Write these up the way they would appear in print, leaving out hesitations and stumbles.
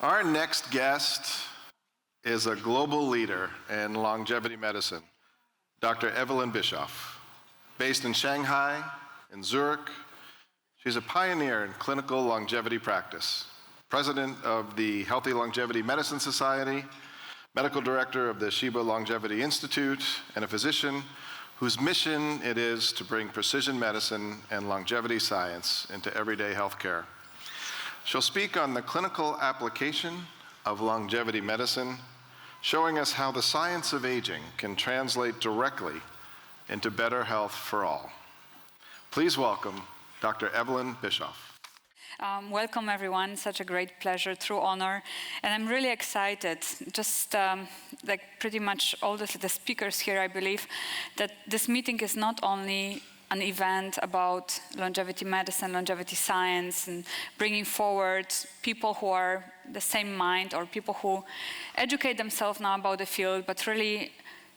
Our next guest is a global leader in longevity medicine, Dr. Evelyne Bischof. Based in Shanghai, in Zurich, she's a pioneer in clinical longevity practice, president of the Healthy Longevity Medicine Society, medical director of the Sheba Longevity Institute, and a physician whose mission it is to bring precision medicine and longevity science into everyday healthcare. She'll speak on the clinical application of longevity medicine, showing us how the science of aging can translate directly into better health for all. Please welcome Dr. Evelyne Bischof. Welcome everyone, such a great pleasure, true honor. And I'm really excited, just like pretty much all the speakers here, I believe, that this meeting is not only an event about longevity medicine, longevity science, and bringing forward people who are the same mind or people who educate themselves now about the field, but really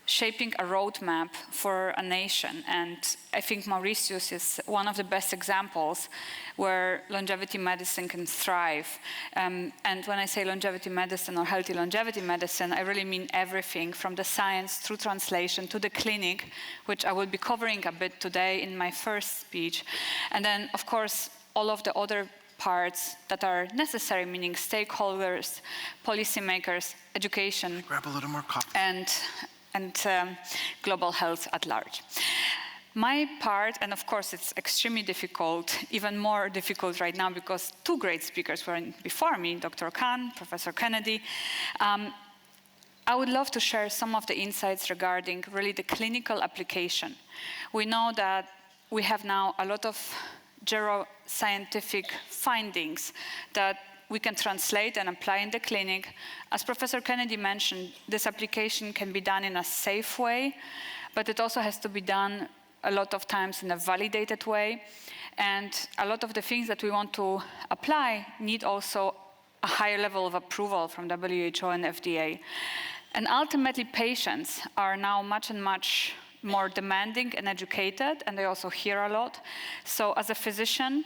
shaping a roadmap for a nation. And I think Mauritius is one of the best examples where longevity medicine can thrive. And when I say longevity medicine or healthy longevity medicine, I really mean everything from the science through translation to the clinic, which I will be covering a bit today in my first speech. And then, of course, all of the other parts that are necessary, meaning stakeholders, policymakers, education. Grab a little more coffee. And global health at large. My part, and of course it's extremely difficult, even more difficult right now because two great speakers were before me, Dr. Khan, Professor Kennedy. I would love to share some of the insights regarding really the clinical application. We know that we have now a lot of geroscientific findings that we can translate and apply in the clinic. As Professor Kennedy mentioned, this application can be done in a safe way, but it also has to be done a lot of times in a validated way. And a lot of the things that we want to apply need also a higher level of approval from WHO and FDA. And ultimately, patients are now much more demanding and educated, and they also hear a lot. So as a physician,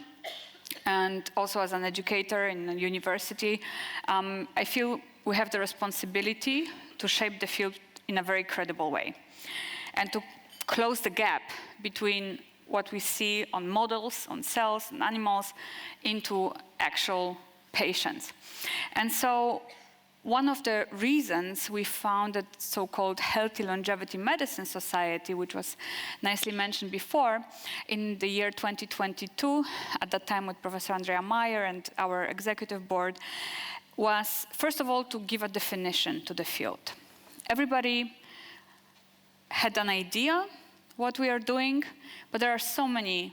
and also as an educator in a university, I feel we have the responsibility to shape the field in a very credible way and to close the gap between what we see on models, on cells, and animals, into actual patients. And so one of the reasons we founded so-called Healthy Longevity Medicine Society, which was nicely mentioned before, in the year 2022, at that time with Professor Andrea Meyer and our executive board, was, first of all, to give a definition to the field. Everybody had an idea what we are doing, but there are so many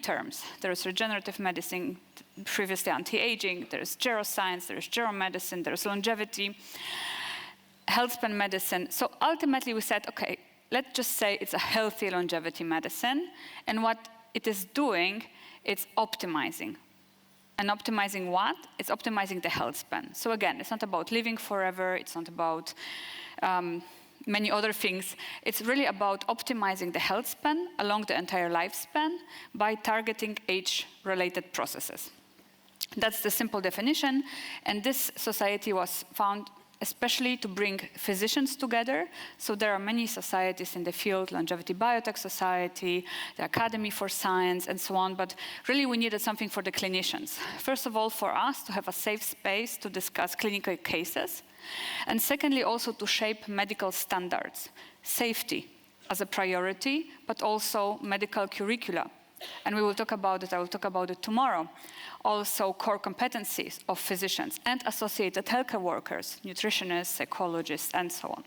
terms. There's regenerative medicine, previously anti-aging, there's geroscience, there's geromedicine, there's longevity, Healthspan medicine. So ultimately we said, okay, let's just say it's a healthy longevity medicine, and what it is doing, it's optimizing. And optimizing what? It's optimizing the health span. So again, it's not about living forever, it's not about many other things. It's really about optimizing the health span along the entire lifespan by targeting age-related processes. That's the simple definition, and this society was found especially to bring physicians together. So there are many societies in the field, Longevity Biotech Society, the Academy for Science, and so on, but really we needed something for the clinicians. First of all, for us to have a safe space to discuss clinical cases, and secondly, also to shape medical standards, safety as a priority, but also medical curricula. And we will talk about it, I will talk about it tomorrow. Also core competencies of physicians and associated healthcare workers, nutritionists, psychologists, and so on.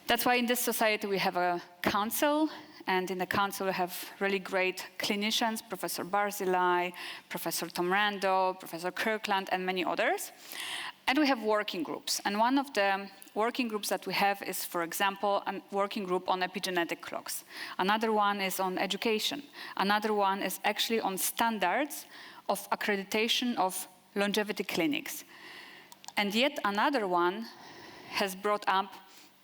That's why in this society we have a council, and in the council we have really great clinicians, Professor Barzilai, Professor Tom Rando, Professor Kirkland, and many others. And we have working groups. And one of the working groups that we have is, for example, a working group on epigenetic clocks. Another one is on education. Another one is actually on standards of accreditation of longevity clinics. And yet another one has brought up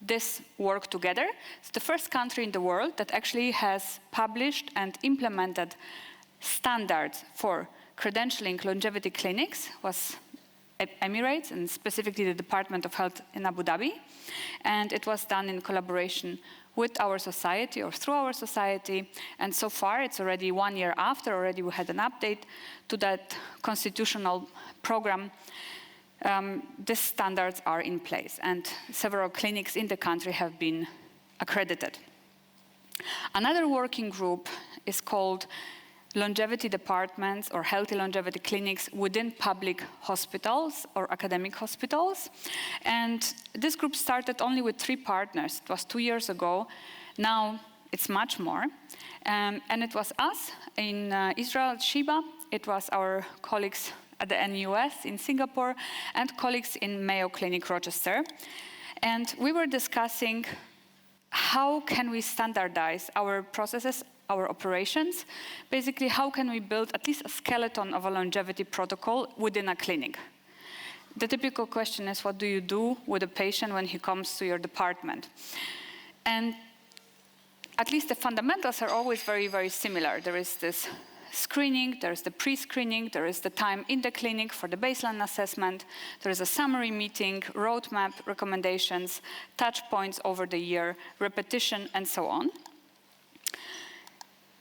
this work together. It's the first country in the world that actually has published and implemented standards for credentialing longevity clinics, was Emirates, and specifically the Department of Health in Abu Dhabi. And it was done in collaboration with our society or through our society. And so far, it's already 1 year after, already we had an update to that constitutional program. These standards are in place, and several clinics in the country have been accredited. Another working group is called longevity departments or healthy longevity clinics within public hospitals or academic hospitals. And this group started only with 3 partners. It was 2 years ago. Now it's much more. And it was us in Israel at Sheba. It was our colleagues at the NUS in Singapore and colleagues in Mayo Clinic Rochester. And we were discussing how can we standardize our processes, our operations. Basically, how can we build at least a skeleton of a longevity protocol within a clinic? The typical question is, what do you do with a patient when he comes to your department? And at least the fundamentals are always very, very similar. There is this screening, there's the pre-screening, there is the time in the clinic for the baseline assessment, there is a summary meeting, roadmap, recommendations, touch points over the year, repetition, and so on.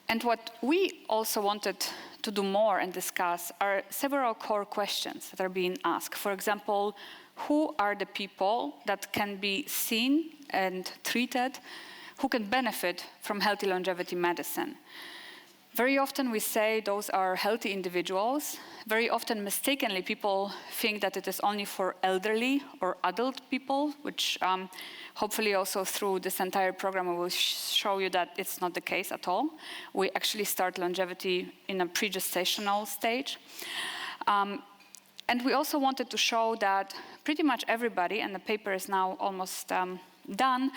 And what we also wanted to do more and discuss are several core questions that are being asked. For example, who are the people that can be seen and treated, who can benefit from healthy longevity medicine? Very often we say those are healthy individuals. Very often mistakenly people think that it is only for elderly or adult people, which hopefully also through this entire program we will show you that it's not the case at all. We actually start longevity in a pre-gestational stage. And we also wanted to show that pretty much everybody, and the paper is now almost done,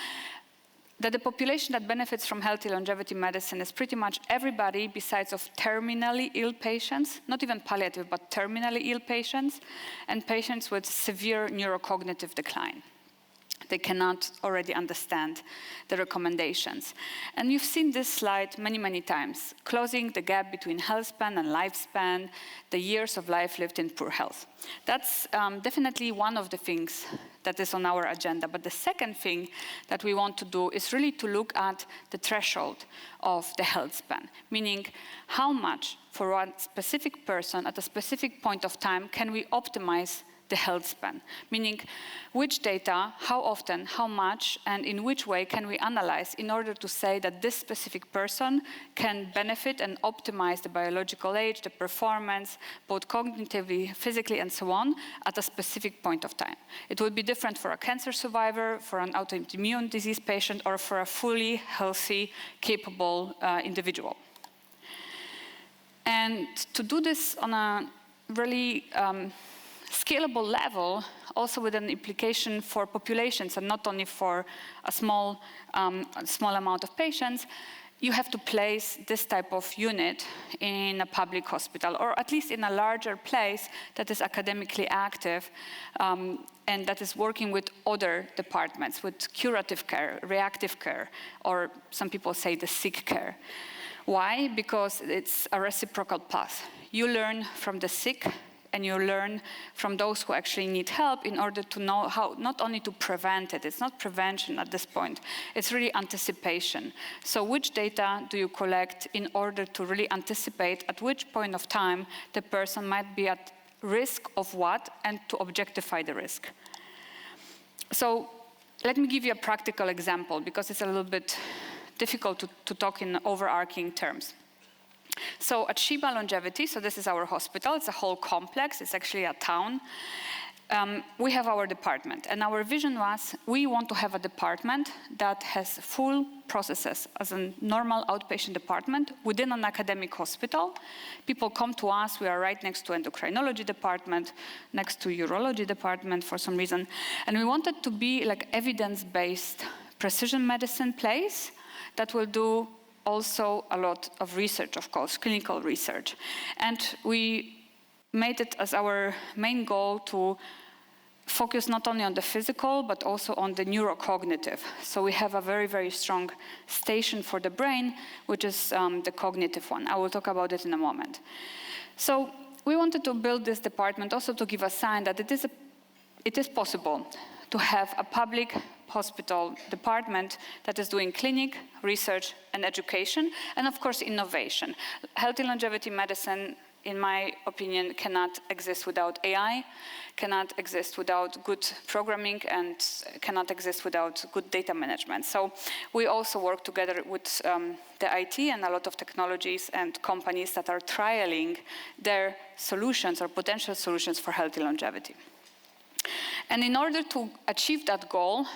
that the population that benefits from healthy longevity medicine is pretty much everybody besides of terminally ill patients, not even palliative, but terminally ill patients, and patients with severe neurocognitive decline. They cannot already understand the recommendations. And you've seen this slide many, many times, closing the gap between healthspan and lifespan, the years of life lived in poor health. That's definitely one of the things that is on our agenda. But the second thing that we want to do is really to look at the threshold of the health span, meaning how much for one specific person at a specific point of time can we optimize the health span, meaning which data, how often, how much, and in which way can we analyze in order to say that this specific person can benefit and optimize the biological age, the performance, both cognitively, physically, and so on, at a specific point of time. It will be different for a cancer survivor, for an autoimmune disease patient, or for a fully healthy, capable individual. And to do this on a really scalable level, also with an implication for populations and not only for a small amount of patients, you have to place this type of unit in a public hospital, or at least in a larger place that is academically active and that is working with other departments, with curative care, reactive care, or some people say the sick care. Why? Because it's a reciprocal path. You learn from the sick, and you learn from those who actually need help in order to know how not only to prevent it. It's not prevention at this point. It's really anticipation. So which data do you collect in order to really anticipate at which point of time the person might be at risk of what and to objectify the risk? So let me give you a practical example because it's a little bit difficult to talk in overarching terms. So at Sheba Longevity, so this is our hospital, it's a whole complex, it's actually a town. We have our department, and our vision was we want to have a department that has full processes as a normal outpatient department within an academic hospital. People come to us, we are right next to endocrinology department, next to urology department for some reason, and we wanted to be like evidence-based precision medicine place that will do also a lot of research, of course, clinical research. And we made it as our main goal to focus not only on the physical, but also on the neurocognitive. So we have a very, very strong station for the brain, which is the cognitive one. I will talk about it in a moment. So we wanted to build this department also to give a sign that it is possible to have a public hospital department that is doing clinic, research, and education, and of course innovation. Healthy longevity medicine, in my opinion, cannot exist without AI, cannot exist without good programming, and cannot exist without good data management. So we also work together with the IT and a lot of technologies and companies that are trialing their solutions or potential solutions for healthy longevity. And in order to achieve that goal,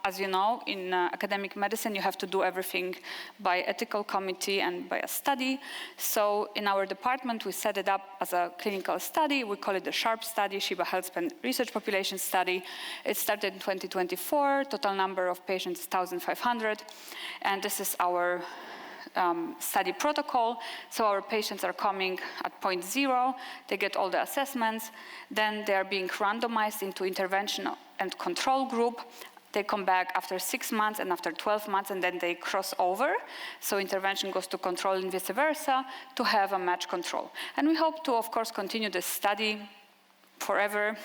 as you know, in academic medicine, you have to do everything by ethical committee and by a study. So in our department, we set it up as a clinical study. We call it the SHARP study, Shiba Healthspan Research Population Study. It started in 2024. Total number of patients is 1,500. And this is our study protocol. So our patients are coming at point 0. They get all the assessments. Then they are being randomized into intervention and control group. They come back after 6 months and after 12 months, and then they cross over. So intervention goes to control and vice versa to have a match control. And we hope to, of course, continue this study forever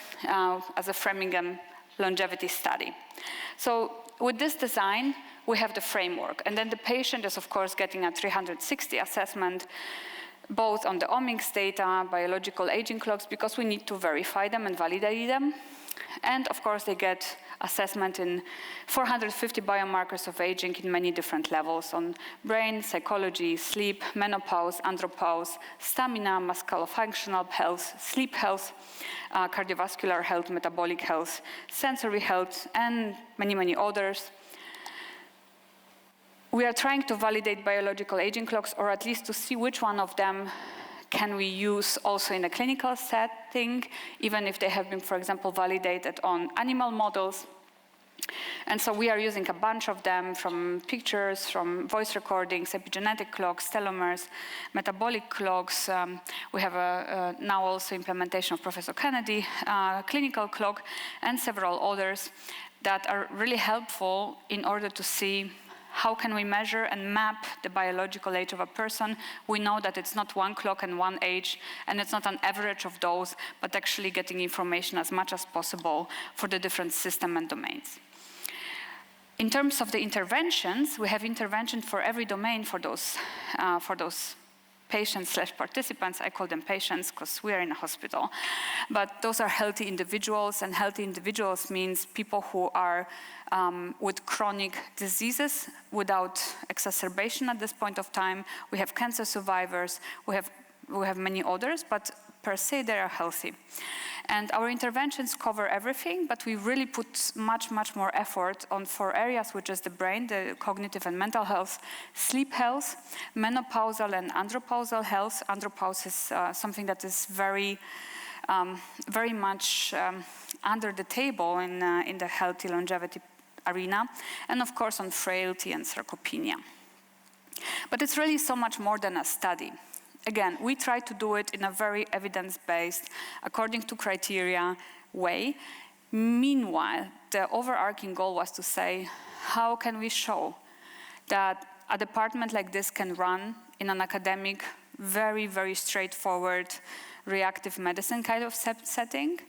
as a Framingham longevity study. So with this design, we have the framework. And then the patient is, of course, getting a 360 assessment, both on the omics data, biological aging clocks, because we need to verify them and validate them. And of course, they get assessment in 450 biomarkers of aging in many different levels on brain, psychology, sleep, menopause, andropause, stamina, musculofunctional health, sleep health, cardiovascular health, metabolic health, sensory health, and many, many others. We are trying to validate biological aging clocks, or at least to see which one of them can we use also in a clinical setting, even if they have been, for example, validated on animal models. And so we are using a bunch of them, from pictures, from voice recordings, epigenetic clocks, telomeres, metabolic clocks. We have now also implementation of Professor Kennedy clinical clock, and several others that are really helpful in order to see how can we measure and map the biological age of a person. We know that it's not one clock and one age, and it's not an average of those, but actually getting information as much as possible for the different systems and domains. In terms of the interventions, we have intervention for every domain for those patients/participants. I call them patients because we are in a hospital. But those are healthy individuals, and healthy individuals means people who are with chronic diseases without exacerbation at this point of time. We have cancer survivors, we have many others, but per se they are healthy. And our interventions cover everything, but we really put much, much more effort on 4 areas, which is the brain, the cognitive and mental health, sleep health, menopausal and andropausal health. Andropause is something that is very much under the table in the healthy longevity arena, and of course on frailty and sarcopenia. But it's really so much more than a study. Again, we try to do it in a very evidence-based, according to criteria way. Meanwhile, the overarching goal was to say, how can we show that a department like this can run in an academic, very, very straightforward, reactive medicine kind of setting?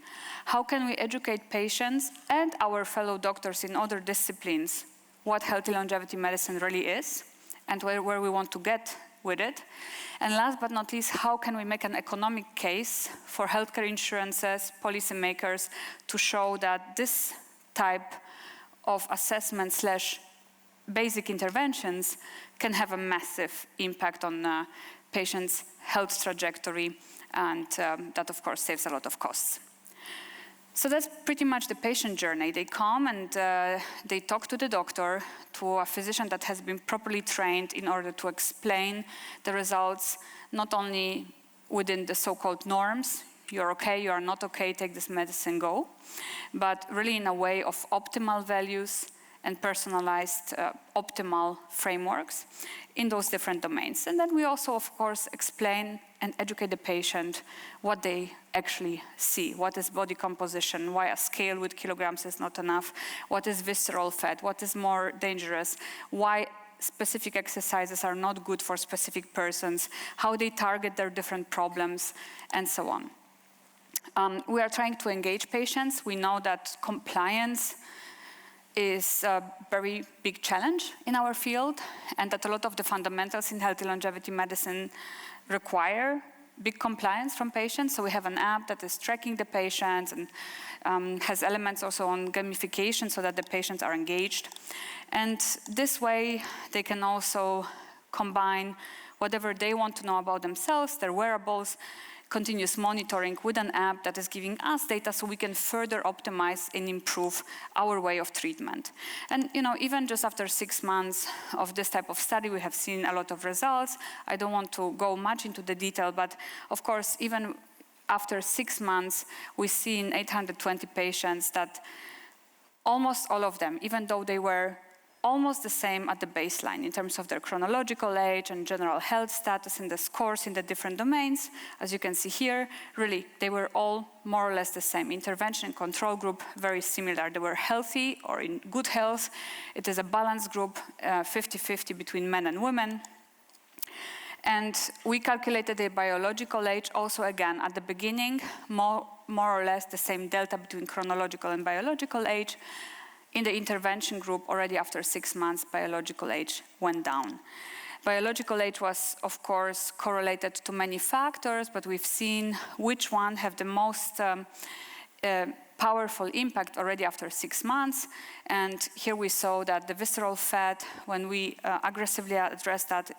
How can we educate patients and our fellow doctors in other disciplines what healthy longevity medicine really is and where we want to get with it? And last but not least, how can we make an economic case for healthcare insurances, policymakers, to show that this type of assessment/basic interventions can have a massive impact on patients' health trajectory, and that of course saves a lot of costs. So that's pretty much the patient journey. They come and they talk to the doctor, to a physician that has been properly trained in order to explain the results, not only within the so-called norms, you're okay, you are not okay, take this medicine, go, but really in a way of optimal values and personalized optimal frameworks in those different domains. And then we also, of course, explain and educate the patient what they actually see. What is body composition, why a scale with kilograms is not enough, what is visceral fat, what is more dangerous, why specific exercises are not good for specific persons, how they target their different problems, and so on. We are trying to engage patients. We know that compliance is a very big challenge in our field, and that a lot of the fundamentals in healthy longevity medicine require big compliance from patients. So we have an app that is tracking the patients and has elements also on gamification so that the patients are engaged. And this way, they can also combine whatever they want to know about themselves, their wearables, continuous monitoring with an app that is giving us data so we can further optimize and improve our way of treatment. And even just after 6 months of this type of study, we have seen a lot of results. I don't want to go much into the detail, but of course, even after 6 months, we see in 820 patients that almost all of them, even though they were almost the same at the baseline in terms of their chronological age and general health status and the scores in the different domains. As you can see here, really, they were all more or less the same. Intervention and control group, very similar. They were healthy or in good health. It is a balanced group, 50-50 between men and women. And we calculated the biological age also, again, at the beginning, more or less the same delta between chronological and biological age. In the intervention group, already after 6 months, biological age went down. Biological age was, of course, correlated to many factors, but we've seen which one have the most powerful impact already after 6 months. And here we saw that the visceral fat, when we aggressively address that,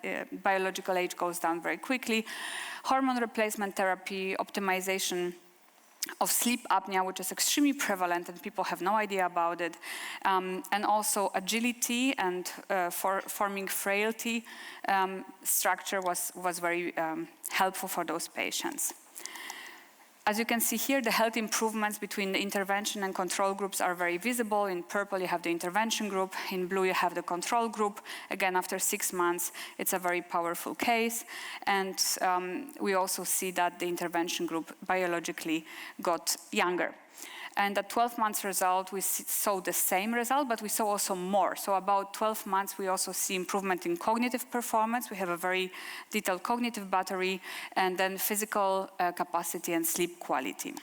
biological age goes down very quickly. Hormone replacement therapy, optimization of sleep apnea, which is extremely prevalent and people have no idea about it, and also agility and forming frailty structure was very helpful for those patients. As you can see here, the health improvements between the intervention and control groups are very visible. In purple, you have the intervention group. In blue, you have the control group. Again, after 6 months, it's a very powerful case. And we also see that the intervention group biologically got younger. And at 12 months result, we saw the same result, but we saw also more. So about 12 months, we also see improvement in cognitive performance. We have a very detailed cognitive battery, and then physical capacity and sleep quality.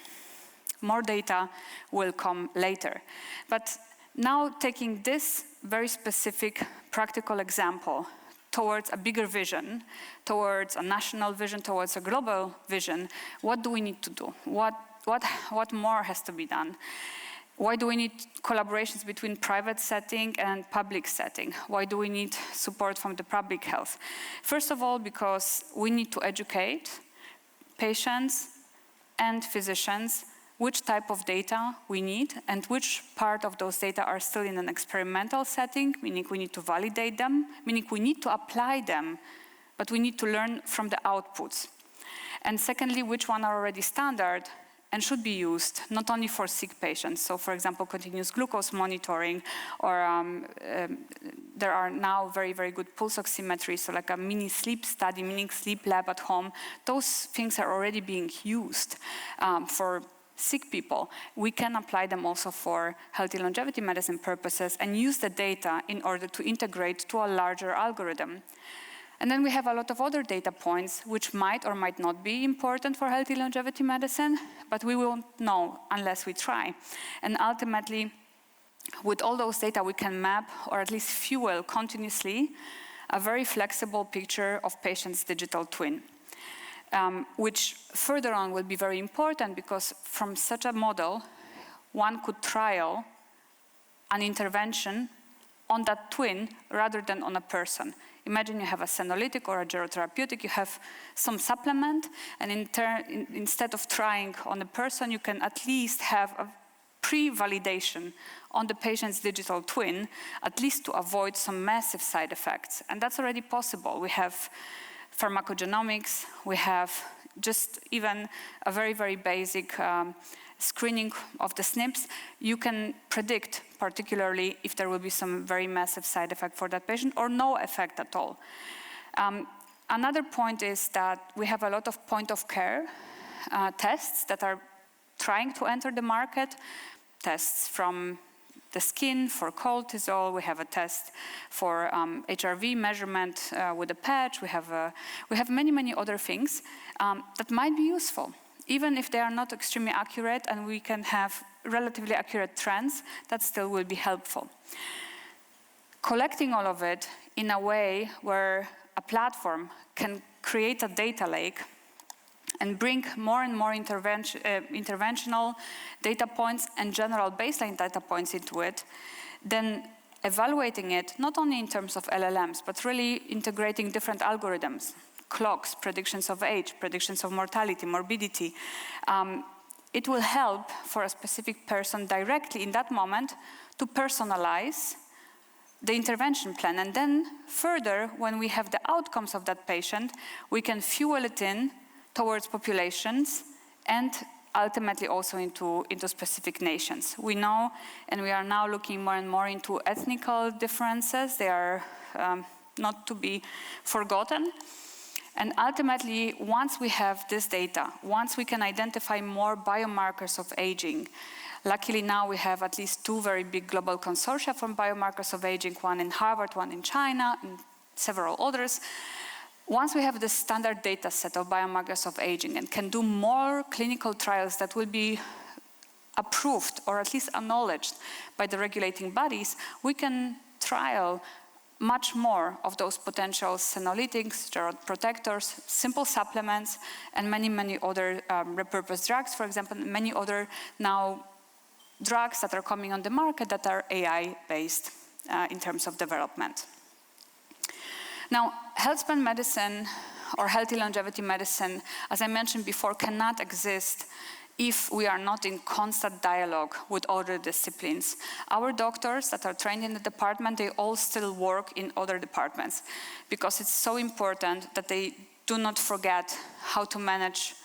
More data will come later. But now taking this very specific practical example towards a bigger vision, towards a national vision, towards a global vision, what do we need to do? What more has to be done? Why do we need collaborations between private setting and public setting? Why do we need support from the public health? First of all, because we need to educate patients and physicians which type of data we need and which part of those data are still in an experimental setting, meaning we need to validate them, meaning we need to apply them, but we need to learn from the outputs. And secondly, which one are already standard and should be used not only for sick patients. So for example, continuous glucose monitoring, or there are now very, very good pulse oximetry, so like a mini sleep study, meaning sleep lab at home. Those things are already being used for sick people. We can apply them also for healthy longevity medicine purposes and use the data in order to integrate to a larger algorithm. And then we have a lot of other data points which might or might not be important for healthy longevity medicine, but we won't know unless we try. And ultimately, with all those data, we can map or at least fuel continuously a very flexible picture of patients' digital twin, which further on will be very important because from such a model, one could trial an intervention on that twin rather than on a person. Imagine you have a senolytic or a gerotherapeutic, you have some supplement, and instead of trying on a person, you can at least have a pre-validation on the patient's digital twin, at least to avoid some massive side effects. And that's already possible. We have pharmacogenomics, we have just even a very, very basic screening of the SNPs. You can predict particularly if there will be some very massive side effect for that patient or no effect at all. Another point is that we have a lot of point of care tests that are trying to enter the market, tests from the skin for cortisol. We have a test for HRV measurement with a patch. We have many other things that might be useful. Even if they are not extremely accurate and we can have relatively accurate trends, that still will be helpful. Collecting all of it in a way where a platform can create a data lake and bring more and more interventional data points and general baseline data points into it, then evaluating it not only in terms of LLMs, but really integrating different algorithms, clocks, predictions of age, predictions of mortality, morbidity. It will help for a specific person directly in that moment to personalize the intervention plan. And then further, when we have the outcomes of that patient, we can fuel it in towards populations and ultimately also into specific nations. We know, and we are now looking more and more into ethnical differences. They are not to be forgotten. And ultimately, once we have this data, once we can identify more biomarkers of aging, luckily now we have at least 2 very big global consortia from biomarkers of aging, one in Harvard, one in China, and several others. Once we have the standard data set of biomarkers of aging and can do more clinical trials that will be approved or at least acknowledged by the regulating bodies, we can trial much more of those potential senolytics, steroid protectors, simple supplements, and many other repurposed drugs, for example, many other now drugs that are coming on the market that are AI-based in terms of development. Now, healthspan medicine or healthy longevity medicine, as I mentioned before, cannot exist if we are not in constant dialogue with other disciplines. Our doctors that are trained in the department, they all still work in other departments because it's so important that they do not forget how to manage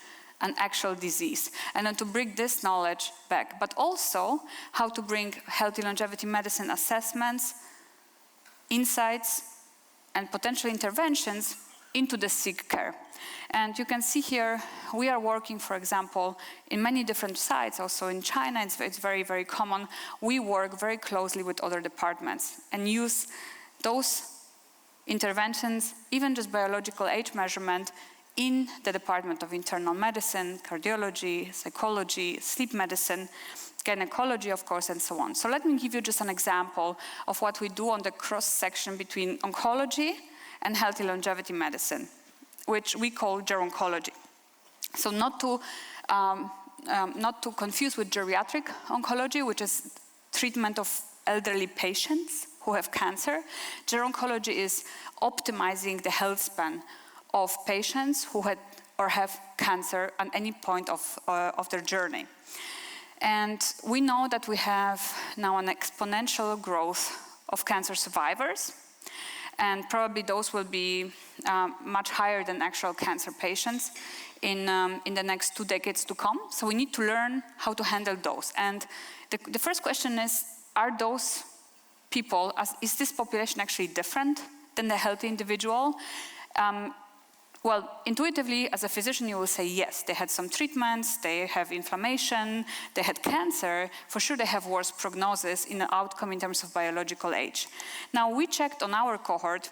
an actual disease and then to bring this knowledge back, but also how to bring healthy longevity medicine assessments, insights, and potential interventions into the sick care. And you can see here, we are working, for example, in many different sites. Also in China, it's very common. We work very closely with other departments and use those interventions, even just biological age measurement, in the Department of Internal Medicine, cardiology, psychology, sleep medicine, gynecology, of course, and so on. So let me give you just an example of what we do on the cross-section between oncology and healthy longevity medicine, which we call geroncology. So not to confuse with geriatric oncology, which is treatment of elderly patients who have cancer. Geroncology is optimizing the health span of patients who had or have cancer at any point of their journey. And we know that we have now an exponential growth of cancer survivors, and probably those will be much higher than actual cancer patients in the next 2 decades to come. So we need to learn how to handle those. And the first question is, are those people, is this population actually different than the healthy individual? Well, intuitively, as a physician, you will say, yes, they had some treatments, they have inflammation, they had cancer, for sure they have worse prognosis in the outcome in terms of biological age. Now, we checked on our cohort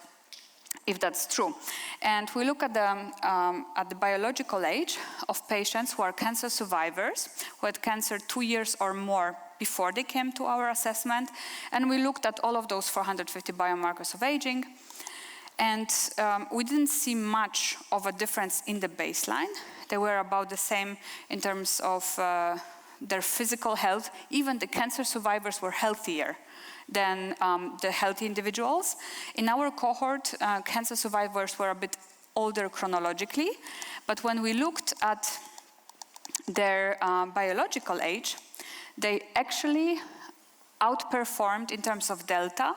if that's true. And we look at the biological age of patients who are cancer survivors, who had cancer 2 years or more before they came to our assessment, and we looked at all of those 450 biomarkers of aging. And we didn't see much of a difference in the baseline. They were about the same in terms of their physical health. Even the cancer survivors were healthier than the healthy individuals. In our cohort, cancer survivors were a bit older chronologically, but when we looked at their biological age, they actually outperformed in terms of delta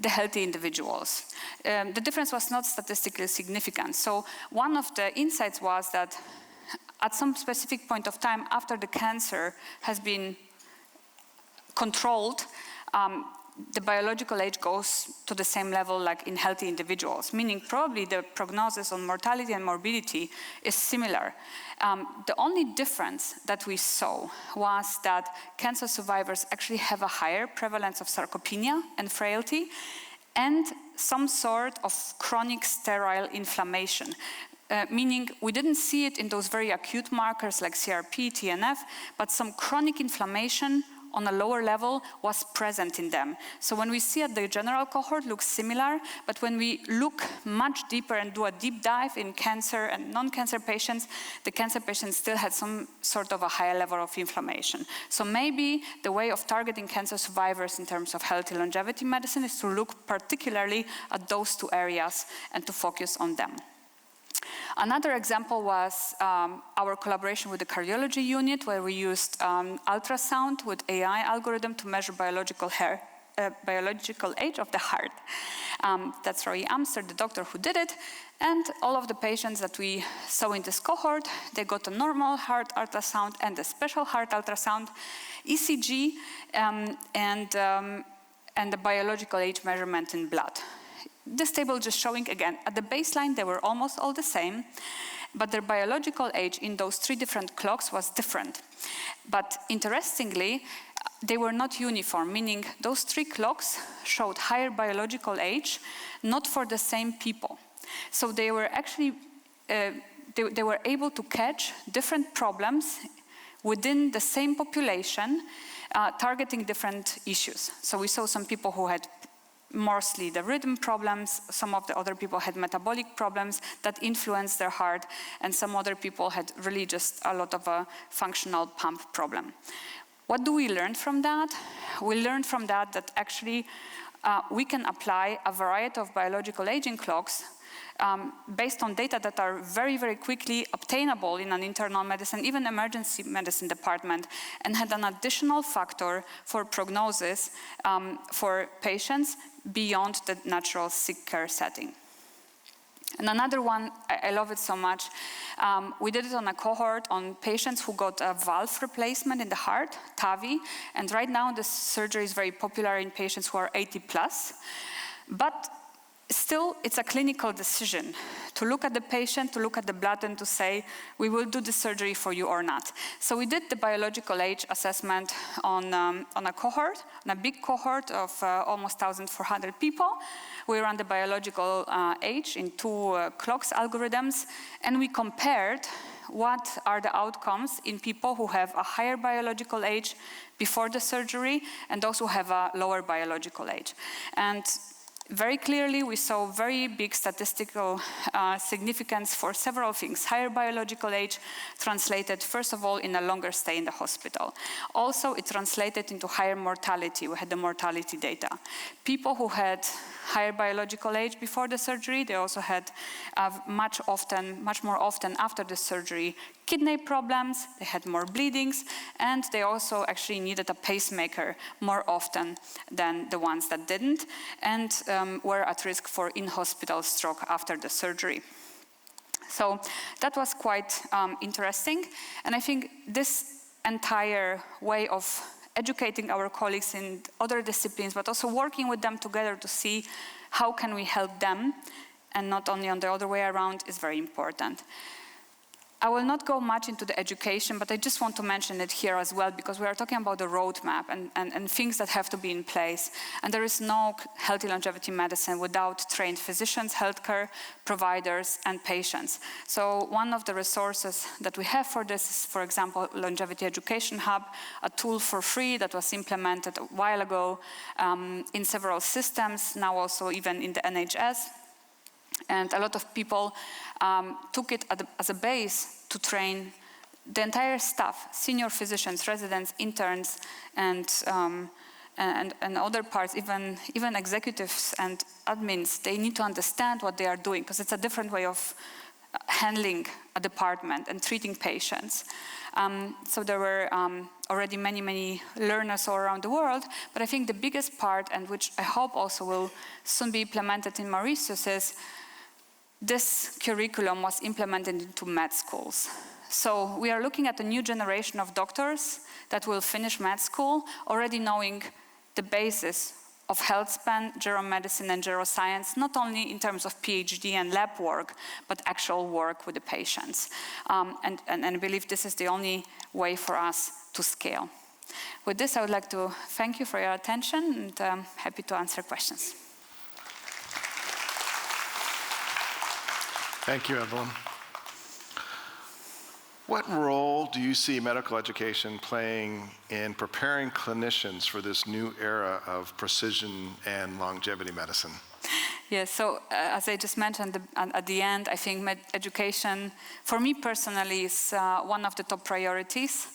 the healthy individuals. The difference was not statistically significant. So one of the insights was that at some specific point of time after the cancer has been controlled, the biological age goes to the same level like in healthy individuals, meaning probably the prognosis on mortality and morbidity is similar. The only difference that we saw was that cancer survivors actually have a higher prevalence of sarcopenia and frailty and some sort of chronic sterile inflammation. Meaning we didn't see it in those very acute markers like CRP, TNF, but some chronic inflammation on a lower level was present in them. So when we see at the general cohort looks similar, but when we look much deeper and do a deep dive in cancer and non-cancer patients, the cancer patients still had some sort of a higher level of inflammation. So maybe the way of targeting cancer survivors in terms of healthy longevity medicine is to look particularly at those two areas and to focus on them. Another example was our collaboration with the cardiology unit, where we used ultrasound with AI algorithm to measure biological age of the heart. That's Roy Amster, the doctor who did it, and all of the patients that we saw in this cohort, they got a normal heart ultrasound and a special heart ultrasound, ECG, and the biological age measurement in blood. This table just showing, again, at the baseline they were almost all the same, but their biological age in those 3 different clocks was different. But interestingly, they were not uniform, meaning those 3 clocks showed higher biological age, not for the same people. So they were actually, they were able to catch different problems within the same population, targeting different issues. So we saw some people who had mostly the rhythm problems, some of the other people had metabolic problems that influenced their heart, and some other people had really just a lot of a functional pump problem. What do we learn from that? We learned from that that actually we can apply a variety of biological aging clocks based on data that are very, very quickly obtainable in an internal medicine, even emergency medicine department, and had an additional factor for prognosis for patients beyond the natural sick care setting. And another one, I love it so much, we did it on a cohort on patients who got a valve replacement in the heart, TAVI, and right now this surgery is very popular in patients who are 80 plus, but still, it's a clinical decision to look at the patient, to look at the blood, and to say, we will do the surgery for you or not. So we did the biological age assessment on a cohort, on a big cohort of almost 1,400 people. We ran the biological age in 2 clocks algorithms, and we compared what are the outcomes in people who have a higher biological age before the surgery and those who have a lower biological age. And very clearly, we saw very big statistical significance for several things. Higher biological age translated, first of all, in a longer stay in the hospital. Also, it translated into higher mortality. We had the mortality data. People who had higher biological age before the surgery, they also had much more often after the surgery, kidney problems, they had more bleedings, and they also actually needed a pacemaker more often than the ones that didn't, and were at risk for in-hospital stroke after the surgery. So that was quite interesting, and I think this entire way of educating our colleagues in other disciplines, but also working with them together to see how can we help them, and not only on the other way around, is very important. I will not go much into the education, but I just want to mention it here as well, because we are talking about the roadmap and things that have to be in place. And there is no healthy longevity medicine without trained physicians, healthcare providers, and patients. So one of the resources that we have for this is, for example, Longevity Education Hub, a tool for free that was implemented a while ago in several systems, now also even in the NHS. And a lot of people took it as a base to train the entire staff, senior physicians, residents, interns, and other parts, even executives and admins. They need to understand what they are doing, because it's a different way of handling a department and treating patients. So there were already many, many learners all around the world, but I think the biggest part, and which I hope also will soon be implemented in Mauritius, is this curriculum was implemented into med schools. So we are looking at a new generation of doctors that will finish med school already knowing the basis of Healthspan, geromedicine, and geroscience, not only in terms of PhD and lab work, but actual work with the patients. And I believe this is the only way for us to scale. With this, I would like to thank you for your attention, and I'm happy to answer questions. Thank you, Evelyne. What role do you see medical education playing in preparing clinicians for this new era of precision and longevity medicine? Yes, so as I just mentioned at the end, I think education, for me personally, is one of the top priorities.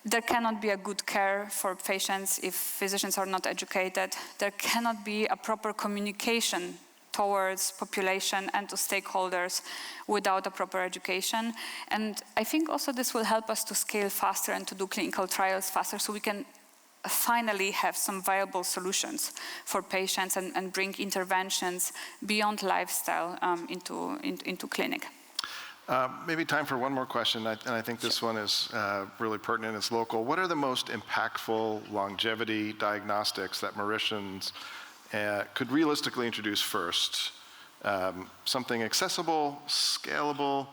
There cannot be a good care for patients if physicians are not educated. There cannot be a proper communication towards population and to stakeholders without a proper education. And I think also this will help us to scale faster and to do clinical trials faster, so we can finally have some viable solutions for patients and bring interventions beyond lifestyle into clinic. Maybe time for one more question, and I think this one is really pertinent. It's local. What are the most impactful longevity diagnostics that Mauritians could realistically introduce first? Something accessible, scalable,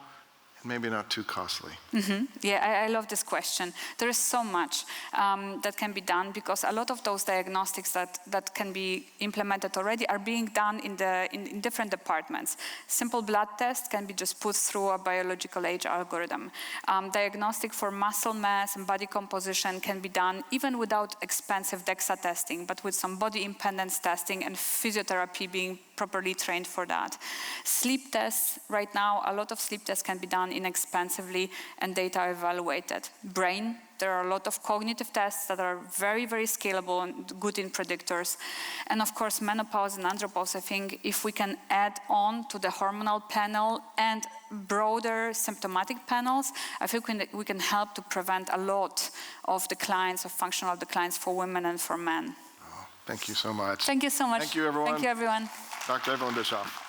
and maybe not too costly. Mm-hmm. Yeah, I love this question. There is so much that can be done, because a lot of those diagnostics that can be implemented already are being done in different departments. Simple blood test can be just put through a biological age algorithm. Diagnostic for muscle mass and body composition can be done even without expensive DEXA testing, but with some body impedance testing and physiotherapy being properly trained for that. Sleep tests, right now, a lot of sleep tests can be done inexpensively and data are evaluated. Brain, there are a lot of cognitive tests that are very, very scalable and good in predictors. And of course, menopause and andropause, I think if we can add on to the hormonal panel and broader symptomatic panels, I think we can help to prevent a lot of declines, of functional declines for women and for men. Thank you so much. Thank you so much. Thank you, everyone. Thank you, everyone. Dr. Evelyne Bischof.